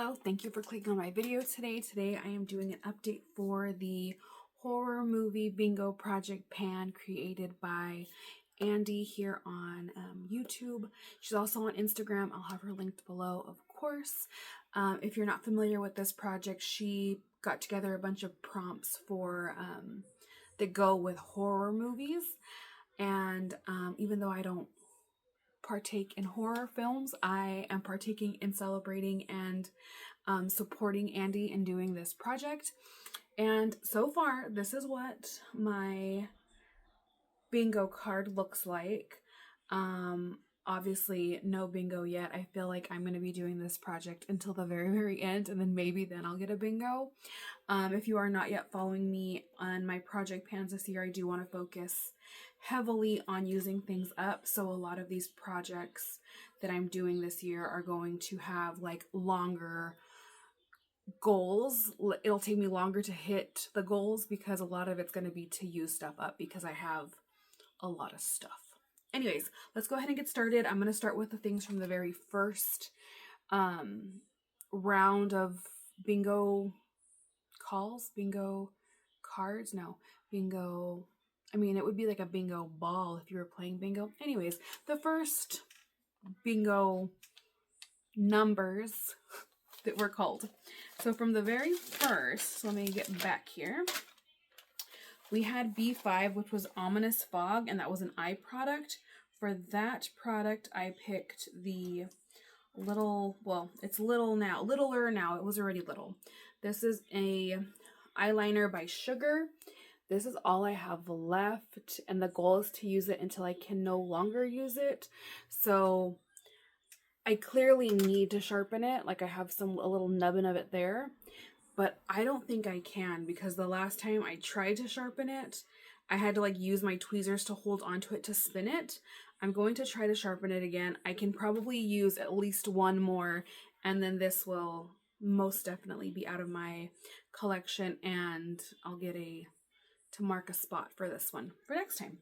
Hello, thank you for clicking on my video today. Today I am doing an update for the horror movie bingo project Pan created by Andy here on YouTube. She's also on Instagram. I'll have her linked below, of course. If you're not familiar with this project, she got together a bunch of prompts for that go with horror movies. And even though I don't partake in horror films, I am partaking in celebrating and supporting Andy in doing this project. And so far, this is what my bingo card looks like. Obviously no bingo yet. I feel like I'm going to be doing this project until the very end, and then maybe then I'll get a bingo. If you are not yet following me on my project Pans this year, I do want to focus heavily on using things up. So a lot of these projects that I'm doing this year are going to have like longer goals. It'll take me longer to hit the goals because a lot of it's going to be to use stuff up because I have a lot of stuff. Anyways, let's go ahead and get started. I'm going to start with the things from the very first round of bingo calls, bingo cards, no, bingo, I mean, it would be like a bingo ball if you were playing bingo. Anyways, the first bingo numbers that were called. So from the very first, let me get back here. We had B5, which was Ominous Fog, and that was an eye product. For that product, I picked the little, well, it's little now, littler now. It was already little. This is a eyeliner by Sugar. This is all I have left, and the goal is to use it until I can no longer use it. So I clearly need to sharpen it. Like I have a little nubbin of it there, but I don't think I can because the last time I tried to sharpen it, I had to like use my tweezers to hold onto it to spin it. I'm going to try to sharpen it again. I can probably use at least one more, and then this will most definitely be out of my collection, and I'll get to mark a spot for this one for next time.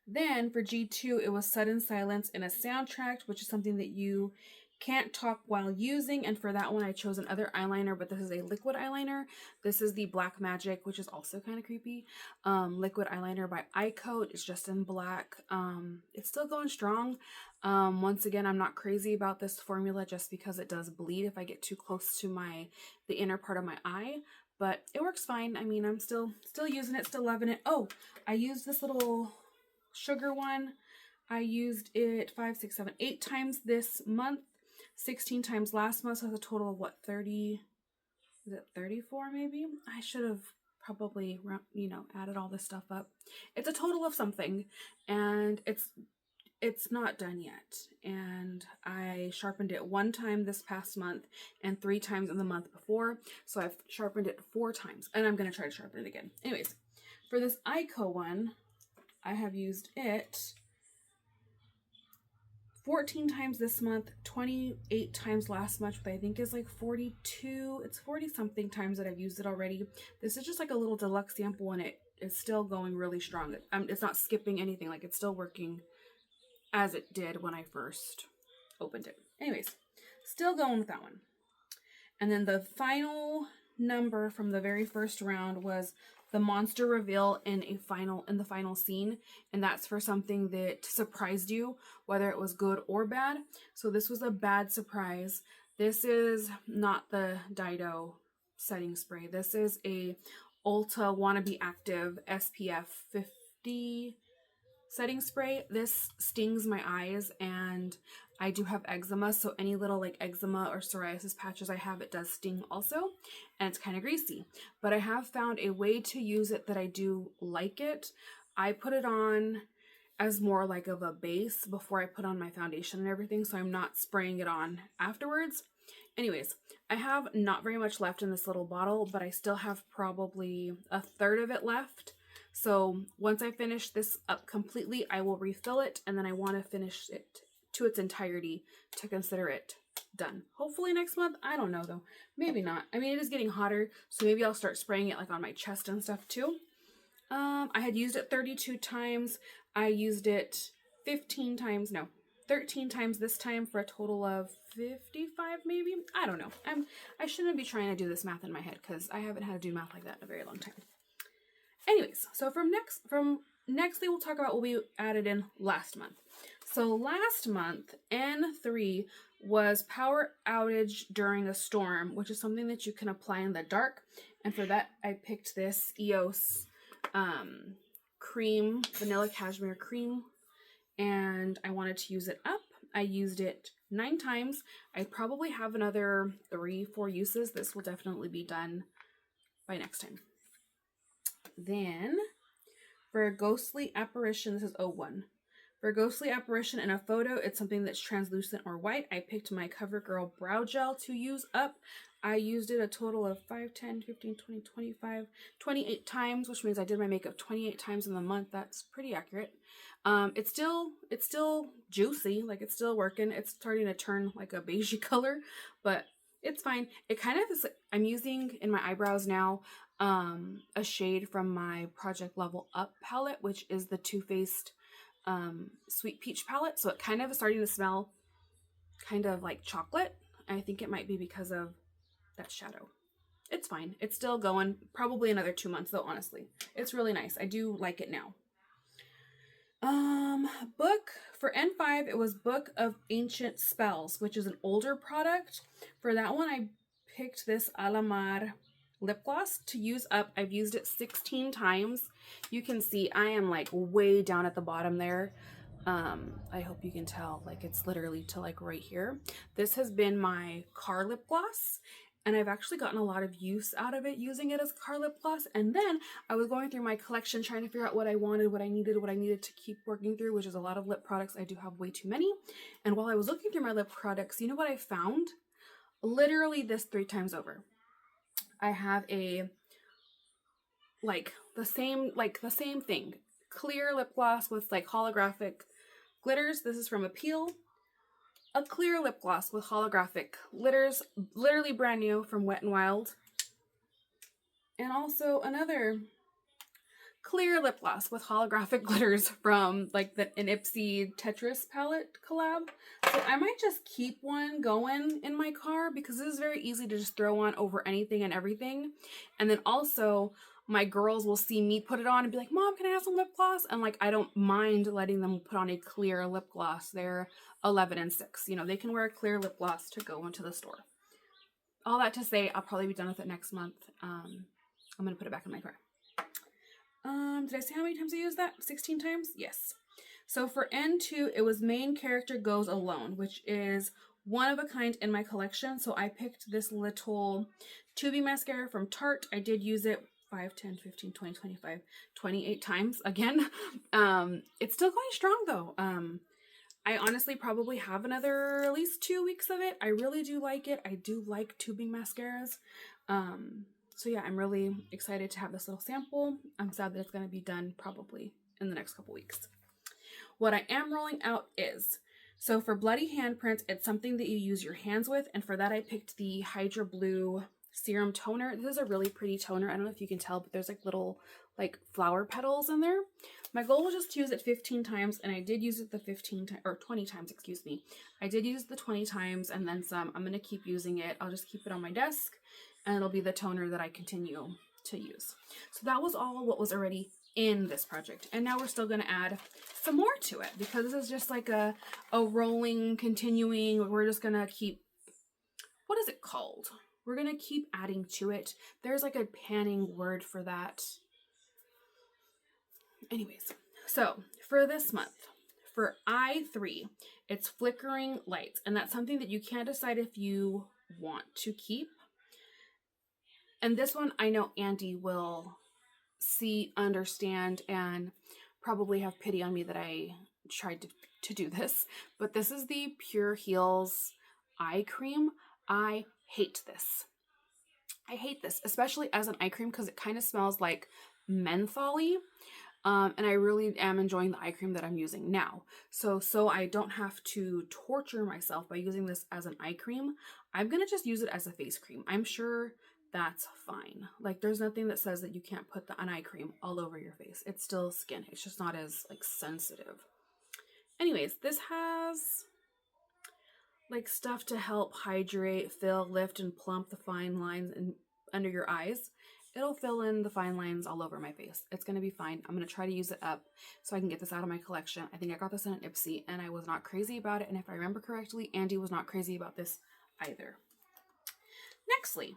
Then for G2, it was Sudden Silence in a Soundtrack, which is something that you can't talk while using. And for that one, I chose another eyeliner, but this is a liquid eyeliner. This is the Black Magic, which is also kind of creepy. Liquid eyeliner by Eyecoat. It's just in black. It's still going strong. Once again, I'm not crazy about this formula just because it does bleed if I get too close to the inner part of my eye. But it works fine. I mean, I'm still using it, still loving it. Oh, I used this little Sugar one. I used it 5, 6, 7, 8 times this month, 16 times last month. So that's a total of what, 30? Is it 34 maybe? I should have probably, added all this stuff up. It's a total of something, and it's not done yet. And I sharpened it 1 time this past month and 3 times in the month before. So I've sharpened it 4 times, and I'm going to try to sharpen it again. Anyways, for this Ico one, I have used it 14 times this month, 28 times last month, but I think is like 42. It's 40 something times that I've used it already. This is just like a little deluxe sample, and it is still going really strong. It's not skipping anything. Like it's still working as it did when I first opened it. Anyways, still going with that one. And then the final number from the very first round was the monster reveal in the final scene, and that's for something that surprised you, whether it was good or bad. So this was a bad surprise. This is not the Dido setting spray. This is a Ulta Wannabe Active SPF 50 setting spray. This stings my eyes, and I do have eczema, so any little like eczema or psoriasis patches I have, it does sting also, and it's kind of greasy. But I have found a way to use it that I do like it. I put it on as more like of a base before I put on my foundation and everything, so I'm not spraying it on afterwards. Anyways, I have not very much left in this little bottle, but I still have probably a third of it left. So once I finish this up completely, I will refill it, and then I want to finish it to its entirety to consider it done. Hopefully next month. I don't know though. Maybe not. I mean, it is getting hotter, so maybe I'll start spraying it like on my chest and stuff too. I had used it 32 times. I used it 15 times. No, 13 times this time for a total of 55 maybe. I don't know. I shouldn't be trying to do this math in my head because I haven't had to do math like that in a very long time. Anyways, so from nextly we'll talk about what we added in last month. So last month, N3 was power outage during a storm, which is something that you can apply in the dark. And for that, I picked this EOS cream, vanilla cashmere cream, and I wanted to use it up. I used it 9 times. I probably have another 3-4 uses. This will definitely be done by next time. Then for a ghostly apparition, this is 01. For a ghostly apparition in a photo, it's something that's translucent or white. I picked my CoverGirl Brow Gel to use up. I used it a total of 5, 10, 15, 20, 25, 28 times, which means I did my makeup 28 times in the month. That's pretty accurate. It's still juicy, like it's still working. It's starting to turn like a beigey color, but it's fine. It kind of is, I'm using in my eyebrows now a shade from my Project Level Up palette, which is the Too Faced Sweet Peach palette. So it kind of is starting to smell kind of like chocolate. I think it might be because of that shadow. It's fine. It's still going. Probably another 2 months though, honestly. It's really nice. I do like it now. Book for N5, it was Book of Ancient Spells, which is an older product. For that one, I picked this Alamar lip gloss to use up. I've used it 16 times. You can see I am like way down at the bottom there. I hope you can tell, like it's literally to like right here. This has been my car lip gloss, and I've actually gotten a lot of use out of it using it as car lip gloss. And then I was going through my collection trying to figure out what I wanted, what I needed to keep working through, which is a lot of lip products. I do have way too many. And while I was looking through my lip products, you know what I found? Literally this 3 times over. I have a the same thing. Clear lip gloss with like holographic glitters. This is from Appeal. A clear lip gloss with holographic glitters, literally brand new from Wet n Wild. And also another clear lip gloss with holographic glitters from like an Ipsy Tetris palette collab. So I might just keep one going in my car because this is very easy to just throw on over anything and everything. And then also my girls will see me put it on and be like, Mom, can I have some lip gloss? And like, I don't mind letting them put on a clear lip gloss. They're 11 and 6. You know, they can wear a clear lip gloss to go into the store. All that to say, I'll probably be done with it next month. I'm going to put it back in my car. Did I say how many times I used that? 16 times? Yes. So for N2, it was Main Character Goes Alone, which is one of a kind in my collection. So I picked this little tubey mascara from Tarte. I did use it 5, 10, 15, 20, 25, 28 times again. It's still going strong though. I honestly probably have another at least 2 weeks of it. I really do like it. I do like tubing mascaras. So yeah, I'm really excited to have this little sample. I'm sad that it's going to be done probably in the next couple weeks. What I am rolling out is, so for bloody handprints, it's something that you use your hands with. And for that, I picked the Hydra Blue Serum Toner. This is a really pretty toner. I don't know if you can tell, but there's like little like flower petals in there. My goal was just to use it 15 times, and I did use it the 20 times, excuse me. I did use it the 20 times and then some. I'm going to keep using it. I'll just keep it on my desk, and it'll be the toner that I continue to use. So that was all what was already in this project. And now we're still going to add some more to it because this is just like a rolling, continuing. We're just going to keep, what is it called? We're going to keep adding to it. There's like a panning word for that. Anyways, so for this month, for I3, it's Flickering Lights. And that's something that you can't decide if you want to keep. And this one, I know Andy will see, understand, and probably have pity on me that I tried to do this. But this is the Pure Heals eye cream. I hate this. I hate this, especially as an eye cream because it kind of smells like menthol-y. And I really am enjoying the eye cream that I'm using now. So I don't have to torture myself by using this as an eye cream. I'm going to just use it as a face cream. I'm sure that's fine. Like there's nothing that says that you can't put an eye cream all over your face. It's still skin. It's just not as like sensitive. Anyways, this has like stuff to help hydrate, fill, lift, and plump the fine lines under your eyes. It'll fill in the fine lines all over my face. It's going to be fine. I'm going to try to use it up so I can get this out of my collection. I think I got this in an Ipsy and I was not crazy about it. And if I remember correctly, Andy was not crazy about this either. Nextly,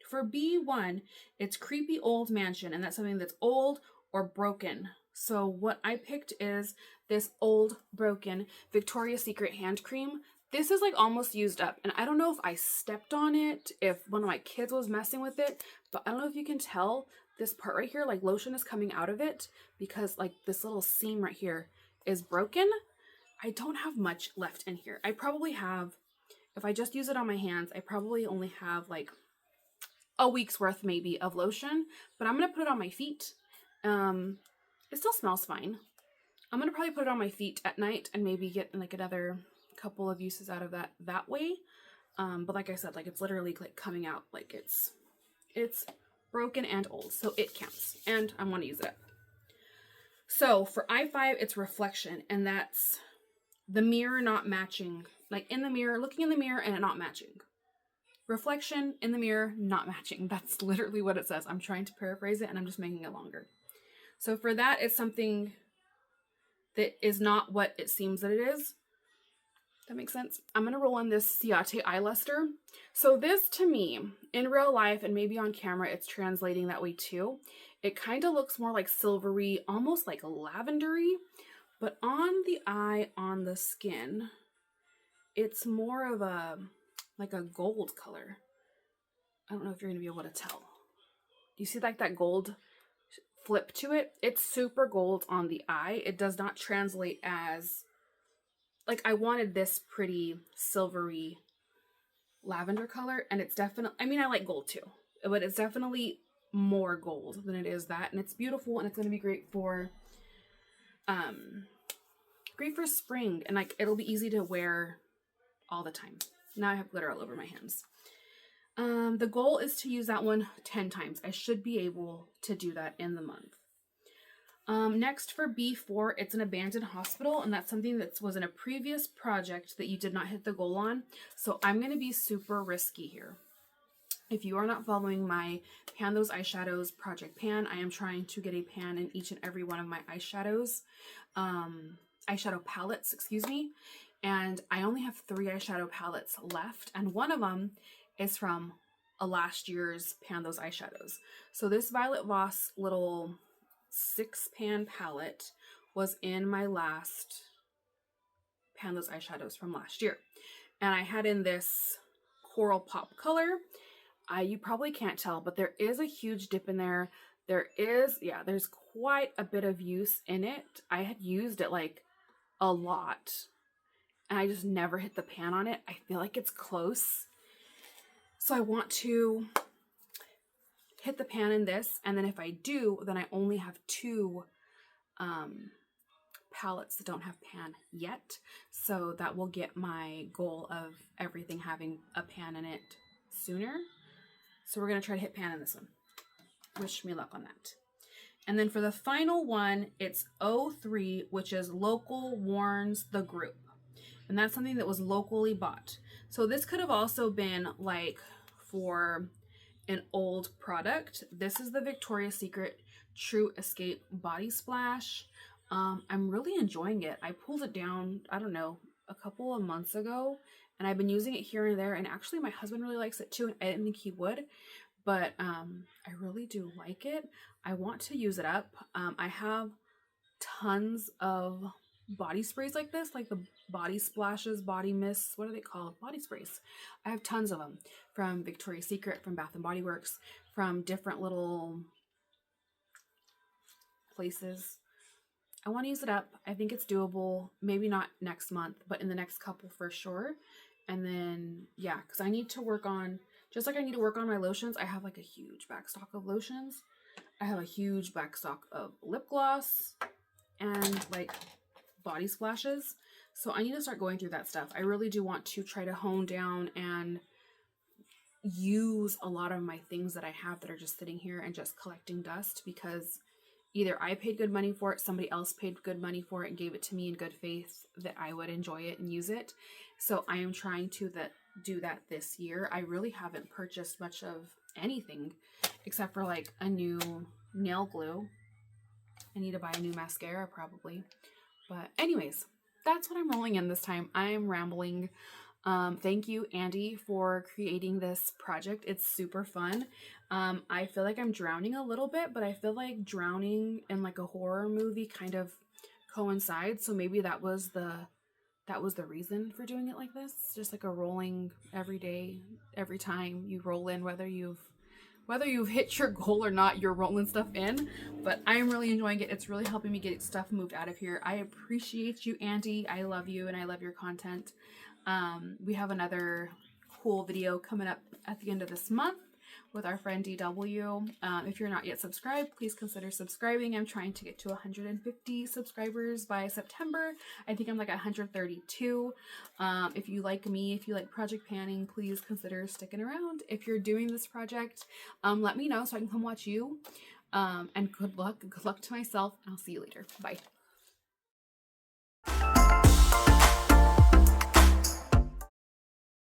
for B1, it's Creepy Old Mansion, and that's something that's old or broken. So what I picked is this old, broken Victoria's Secret hand cream. This is like almost used up, and I don't know if I stepped on it, if one of my kids was messing with it, but I don't know if you can tell this part right here, like lotion is coming out of it because like this little seam right here is broken. I don't have much left in here. I probably have, if I just use it on my hands, I probably only have like a week's worth maybe of lotion, but I'm going to put it on my feet. It still smells fine. I'm going to probably put it on my feet at night and maybe get like another couple of uses out of that way. But like I said, like it's literally like coming out, like it's broken and old, so it counts, and I want to use it up. So for I5, it's reflection, and that's the mirror not matching, like in the mirror, looking in the mirror and it not matching. Reflection in the mirror, not matching. That's literally what it says. I'm trying to paraphrase it and I'm just making it longer. So for that, it's something that is not what it seems that it is. That makes sense? I'm going to roll in this Ciate Eye Luster. So this to me, in real life and maybe on camera, it's translating that way too. It kind of looks more like silvery, almost like lavendery, but on the eye, on the skin, it's more of a, like a gold color. I don't know if you're going to be able to tell. Do you see like that gold flip to it? It's super gold on the eye. It does not translate as, like I wanted this pretty silvery lavender color, and it's definitely, I mean, I like gold too, but it's definitely more gold than it is that, and it's beautiful, and it's going to be great for spring, and like it'll be easy to wear all the time. Now I have glitter all over my hands. The goal is to use that one 10 times. I should be able to do that in the month. Next for B4, it's an abandoned hospital, and that's something that was in a previous project that you did not hit the goal on. So I'm going to be super risky here. If you are not following my Pan Those Eyeshadows Project Pan, I am trying to get a pan in each and every one of my eyeshadows, eyeshadow palettes, excuse me. And I only have 3 eyeshadow palettes left, and one of them is from a last year's Pan Those Eyeshadows. So this Violet Voss little 6-pan palette was in my last Pan Those Eyeshadows from last year. And I had in this Coral Pop color. You probably can't tell, but there is a huge dip in there. There's quite a bit of use in it. I had used it like a lot, and I just never hit the pan on it. I feel like it's close. So I want to hit the pan in this, and then if I do, then I only have 2 palettes that don't have pan yet. So that will get my goal of everything having a pan in it sooner. So we're going to try to hit pan in this one. Wish me luck on that. And then for the final one, it's O3, which is Local Warns the Group. And that's something that was locally bought. So this could have also been like for an old product. This is the Victoria's Secret True Escape Body Splash. I'm really enjoying it. I pulled it down, I don't know, a couple of months ago, and I've been using it here and there, and actually my husband really likes it too, and I didn't think he would, but I really do like it. I want to use it up. I have tons of body sprays like this, like the body splashes, body mists, what are they called? Body sprays. I have tons of them from Victoria's Secret, from Bath & Body Works, from different little places. I want to use it up. I think it's doable. Maybe not next month, but in the next couple for sure. And then, yeah, because I need to work on, just like I need to work on my lotions, I have like a huge backstock of lotions. I have a huge backstock of lip gloss and like body splashes. So I need to start going through that stuff. I really do want to try to hone down and use a lot of my things that I have that are just sitting here and just collecting dust, because either I paid good money for it, somebody else paid good money for it and gave it to me in good faith that I would enjoy it and use it. So I am trying to do that this year. I really haven't purchased much of anything except for like a new nail glue. I need to buy a new mascara probably. But anyways, that's what I'm rolling in this time. I'm rambling. Thank you, Andy, for creating this project. It's super fun. I feel like I'm drowning a little bit, but I feel like drowning in like a horror movie kind of coincides. So maybe that was the reason for doing it like this. Just like a rolling every day, every time you roll in, whether you've hit your goal or not, you're rolling stuff in. But I'm really enjoying it. It's really helping me get stuff moved out of here. I appreciate you, Andy. I love you and I love your content. We have another cool video coming up at the end of this month with our friend DW. If you're not yet subscribed, please consider subscribing. I'm trying to get to 150 subscribers by September. I think I'm like 132. If you like me, if you like project panning, please consider sticking around. If you're doing this project, let me know so I can come watch you. And good luck to myself, and I'll see you later. Bye.